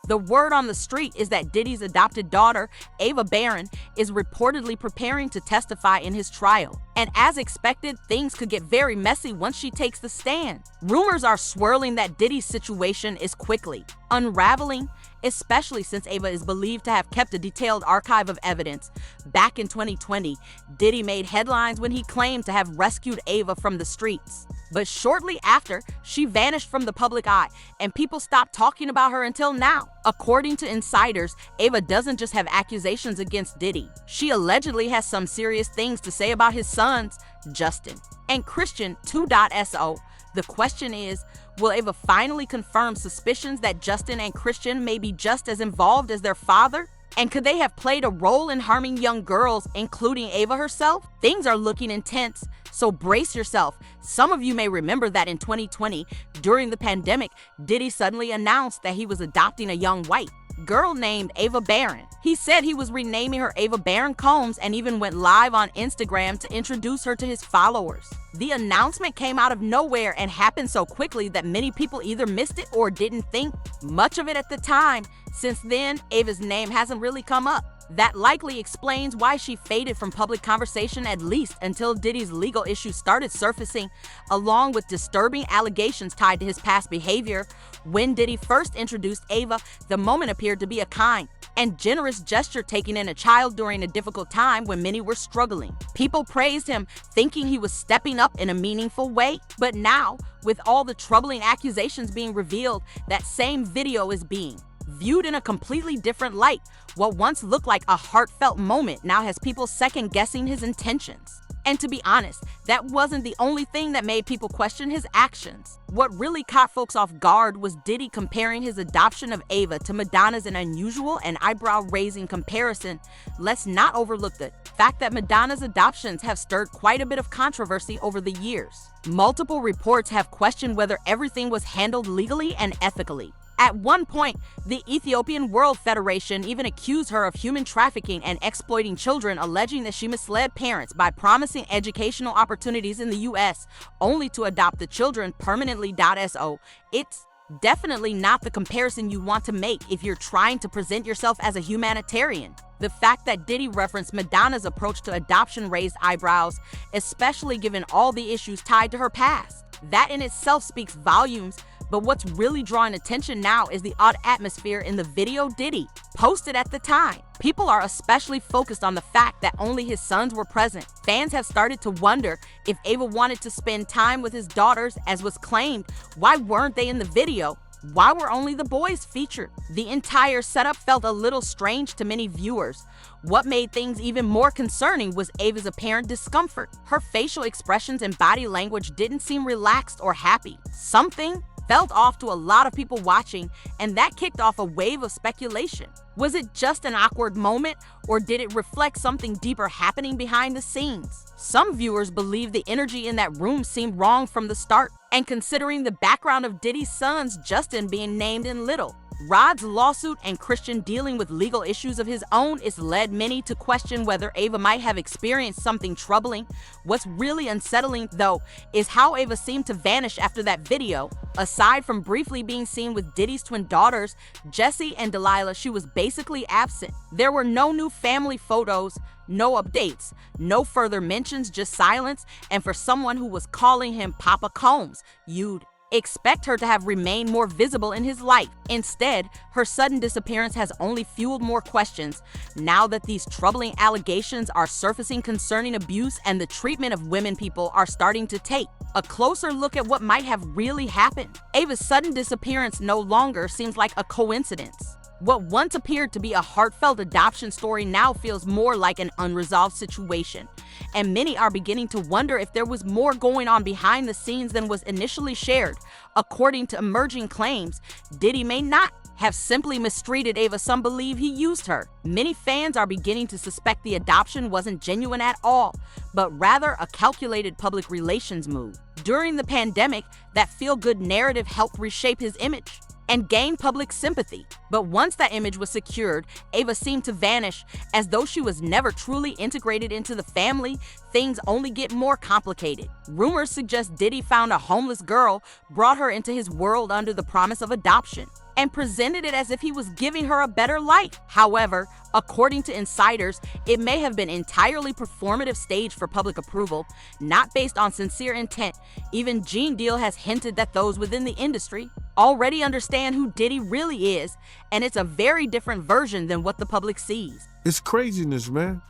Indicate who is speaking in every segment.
Speaker 1: The word on the street is that Diddy's adopted daughter, Ava Barron, is reportedly preparing to testify in his trial. And as expected, things could get very messy once she takes the stand. Rumors are swirling that Diddy's situation is quickly unraveling, especially since Ava is believed to have kept a detailed archive of evidence. Back in 2020, Diddy made headlines when he claimed to have rescued Ava from the streets. But shortly after, she vanished from the public eye, and people stopped talking about her until now. According to insiders, Ava doesn't just have accusations against Diddy. She allegedly has some serious things to say about his sons, Justin and Christian 2.so. The question is, will Ava finally confirm suspicions that Justin and Christian may be just as involved as their father? And could they have played a role in harming young girls, including Ava herself? Things are looking intense, so brace yourself. Some of you may remember that in 2020, during the pandemic, Diddy suddenly announced that he was adopting a young white girl named Ava Barron. He said he was renaming her Ava Barron Combs and even went live on Instagram to introduce her to his followers. The announcement came out of nowhere and happened so quickly that many people either missed it or didn't think much of it at the time. Since then, Ava's name hasn't really come up. That likely explains why she faded from public conversation, at least until Diddy's legal issues started surfacing, along with disturbing allegations tied to his past behavior. When Diddy first introduced Ava, the moment appeared to be a kind and generous gesture, taking in a child during a difficult time when many were struggling. People praised him, thinking he was stepping up in a meaningful way. But now, with all the troubling accusations being revealed, that same video is being viewed in a completely different light. What once looked like a heartfelt moment now has people second-guessing his intentions. And to be honest, that wasn't the only thing that made people question his actions. What really caught folks off guard was Diddy comparing his adoption of Ava to Madonna's, an unusual and eyebrow-raising comparison. Let's not overlook the fact that Madonna's adoptions have stirred quite a bit of controversy over the years. Multiple reports have questioned whether everything was handled legally and ethically. At one point, the Ethiopian World Federation even accused her of human trafficking and exploiting children, alleging that she misled parents by promising educational opportunities in the US, only to adopt the children permanently. So it's definitely not the comparison you want to make if you're trying to present yourself as a humanitarian. The fact that Diddy referenced Madonna's approach to adoption raised eyebrows, especially given all the issues tied to her past. That in itself speaks volumes. But what's really drawing attention now is the odd atmosphere in the video Diddy posted at the time. People are especially focused on the fact that only his sons were present. Fans have started to wonder if Ava wanted to spend time with his daughters, as was claimed. Why weren't they in the video? Why were only the boys featured? The entire setup felt a little strange to many viewers. What made things even more concerning was Ava's apparent discomfort. Her facial expressions and body language didn't seem relaxed or happy. Something felt off to a lot of people watching, and that kicked off a wave of speculation. Was it just an awkward moment, or did it reflect something deeper happening behind the scenes? Some viewers believe the energy in that room seemed wrong from the start, and considering the background of Diddy's sons, Justin being named in little, Rod's lawsuit, and Christian dealing with legal issues of his own, it's led many to question whether Ava might have experienced something troubling. What's really unsettling, though, is how Ava seemed to vanish after that video. Aside from briefly being seen with Diddy's twin daughters, Jessie and Delilah, she was basically absent. There were no new family photos, no updates, no further mentions, just silence. And for someone who was calling him Papa Combs, you'd expect her to have remained more visible in his life. Instead, her sudden disappearance has only fueled more questions. Now that these troubling allegations are surfacing concerning abuse and the treatment of women, people are starting to take a closer look at what might have really happened. Ava's sudden disappearance no longer seems like a coincidence. What once appeared to be a heartfelt adoption story now feels more like an unresolved situation, and many are beginning to wonder if there was more going on behind the scenes than was initially shared. According to emerging claims, Diddy may not have simply mistreated Ava. Some believe he used her. Many fans are beginning to suspect the adoption wasn't genuine at all, but rather a calculated public relations move. During the pandemic, that feel-good narrative helped reshape his image and gain public sympathy. But once that image was secured, Ava seemed to vanish, as though she was never truly integrated into the family. Things only get more complicated. Rumors suggest Diddy found a homeless girl, brought her into his world under the promise of adoption, and presented it as if he was giving her a better life. However, according to insiders, it may have been entirely performative stage for public approval, not based on sincere intent. Even Gene Deal has hinted that those within the industry already understand who Diddy really is, and it's a very different version than what the public sees.
Speaker 2: It's craziness, man.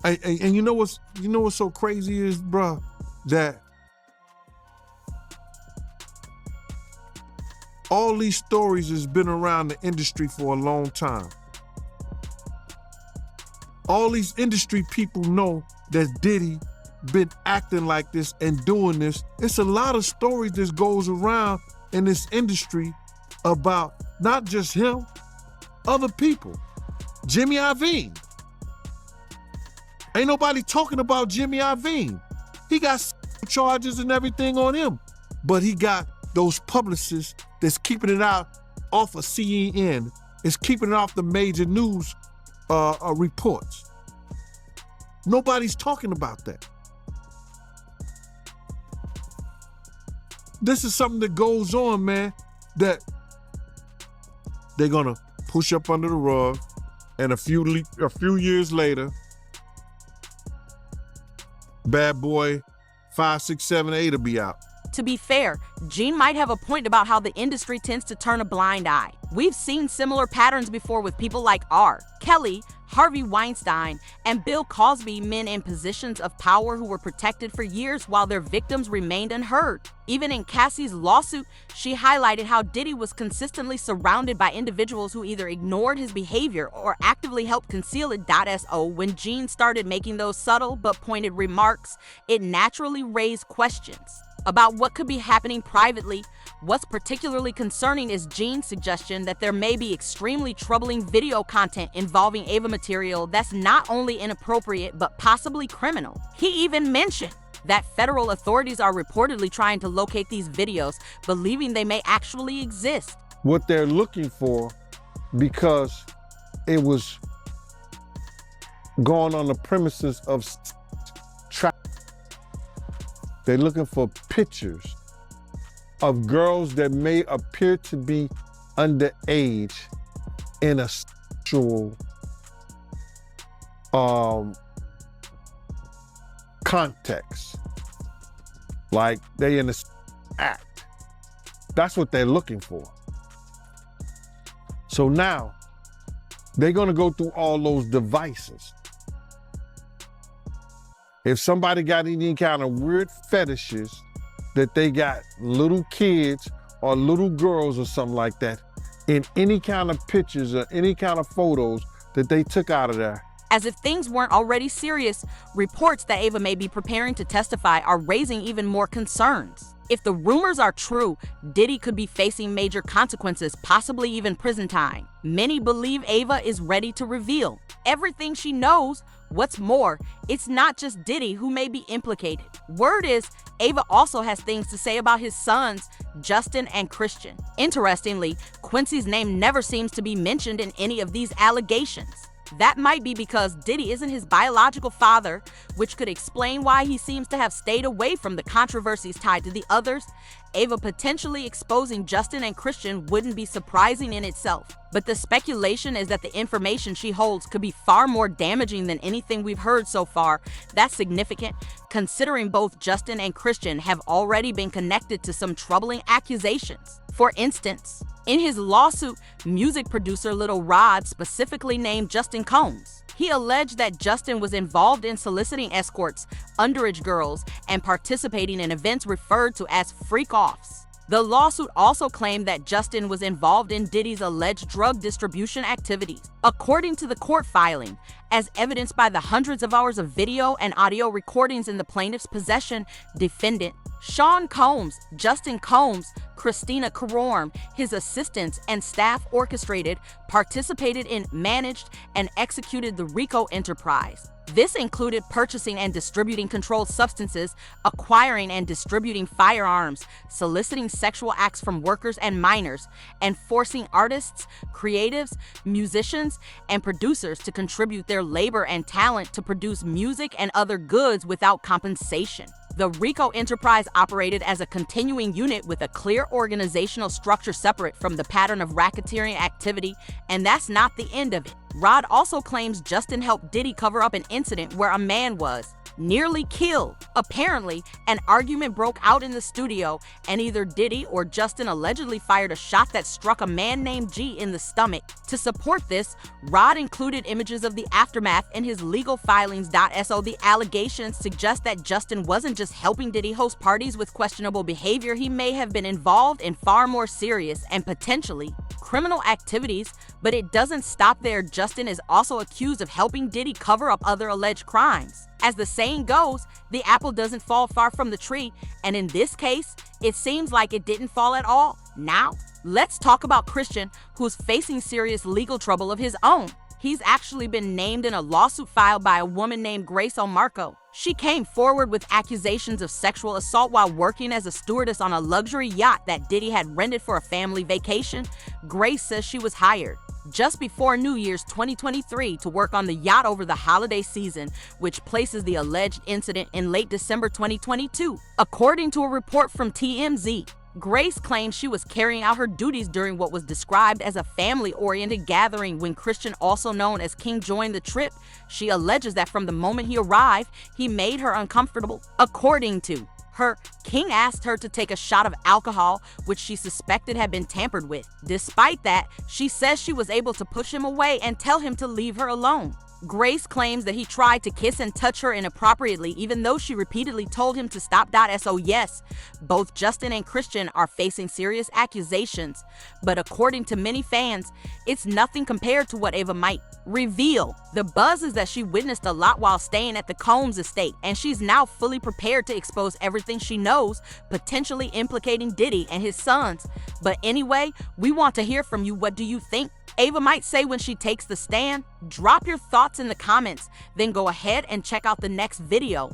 Speaker 2: And you know what's so crazy is, bruh, that all these stories has been around the industry for a long time. All these industry people know that Diddy been acting like this and doing this. It's a lot of stories that goes around in this industry about not just him, other people. Jimmy Iovine. Ain't nobody talking about Jimmy Iovine. He got charges and everything on him, but he got those publicists that's keeping it out off of CNN, is keeping it off the major news reports. Nobody's talking about that. This is something that goes on, man, that they're gonna push up under the rug, and a few years later, Bad Boy 5, 6, 7, 8 will be out.
Speaker 1: To be fair, Gene might have a point about how the industry tends to turn a blind eye. We've seen similar patterns before with people like R. Kelly, Harvey Weinstein, and Bill Cosby, men in positions of power who were protected for years while their victims remained unheard. Even in Cassie's lawsuit, she highlighted how Diddy was consistently surrounded by individuals who either ignored his behavior or actively helped conceal it. So when Gene started making those subtle but pointed remarks, it naturally raised questions about what could be happening privately. What's particularly concerning is Gene's suggestion that there may be extremely troubling video content involving Ava material that's not only inappropriate but possibly criminal. He even mentioned that federal authorities are reportedly trying to locate these videos, believing they may actually exist.
Speaker 2: What they're looking for, because it was going on the premises of they're looking for pictures of girls that may appear to be underage in a sexual context. Like they in a act. That's what they're looking for. So now they're gonna go through all those devices. If somebody got any kind of weird fetishes that they got little kids or little girls or something like that in any kind of pictures or any kind of photos that they took out of there.
Speaker 1: As if things weren't already serious, reports that Ava may be preparing to testify are raising even more concerns. If the rumors are true, Diddy could be facing major consequences, possibly even prison time. Many believe Ava is ready to reveal everything she knows. What's more, it's not just Diddy who may be implicated. Word is, Ava also has things to say about his sons, Justin and Christian. Interestingly, Quincy's name never seems to be mentioned in any of these allegations. That might be because Diddy isn't his biological father, which could explain why he seems to have stayed away from the controversies tied to the others. Ava potentially exposing Justin and Christian wouldn't be surprising in itself, but the speculation is that the information she holds could be far more damaging than anything we've heard so far. That's significant, considering both Justin and Christian have already been connected to some troubling accusations. For instance, in his lawsuit, music producer Lil Rod specifically named Justin Combs. He alleged that Justin was involved in soliciting escorts, underage girls, and participating in events referred to as freak-offs. The lawsuit also claimed that Justin was involved in Diddy's alleged drug distribution activities. According to the court filing, as evidenced by the hundreds of hours of video and audio recordings in the plaintiff's possession, defendant Sean Combs, Justin Combs, Christina Carorm, his assistants and staff orchestrated, participated in, managed, and executed the RICO enterprise. This included purchasing and distributing controlled substances, acquiring and distributing firearms, soliciting sexual acts from workers and minors, and forcing artists, creatives, musicians, and producers to contribute their labor and talent to produce music and other goods without compensation. The RICO enterprise operated as a continuing unit with a clear organizational structure separate from the pattern of racketeering activity, and that's not the end of it. Rod also claims Justin helped Diddy cover up an incident where a man was nearly killed. Apparently, an argument broke out in the studio, and either Diddy or Justin allegedly fired a shot that struck a man named G in the stomach. To support this, Rod included images of the aftermath in his legal filings. So the allegations suggest that Justin wasn't just helping Diddy host parties with questionable behavior, he may have been involved in far more serious and potentially criminal activities, but it doesn't stop there. Justin is also accused of helping Diddy cover up other alleged crimes. As the saying goes, the apple doesn't fall far from the tree, and in this case, it seems like it didn't fall at all. Now, let's talk about Christian, who's facing serious legal trouble of his own. He's actually been named in a lawsuit filed by a woman named Grace O'Marco. She came forward with accusations of sexual assault while working as a stewardess on a luxury yacht that Diddy had rented for a family vacation. Grace says she was hired just before New Year's 2023 to work on the yacht over the holiday season, which places the alleged incident in late December 2022. According to a report from TMZ, Grace claims she was carrying out her duties during what was described as a family-oriented gathering when Christian, also known as King, joined the trip. She alleges that from the moment he arrived, he made her uncomfortable. According to her, King asked her to take a shot of alcohol, which she suspected had been tampered with. Despite that, she says she was able to push him away and tell him to leave her alone. Grace claims that he tried to kiss and touch her inappropriately, even though she repeatedly told him to stop. So yes, both Justin and Christian are facing serious accusations, but according to many fans, it's nothing compared to what Ava might reveal. The buzz is that she witnessed a lot while staying at the Combs estate, and she's now fully prepared to expose everything she knows, potentially implicating Diddy and his sons. But anyway, we want to hear from you. What do you think Ava might say when she takes the stand? Drop your thoughts in the comments, then go ahead and check out the next video.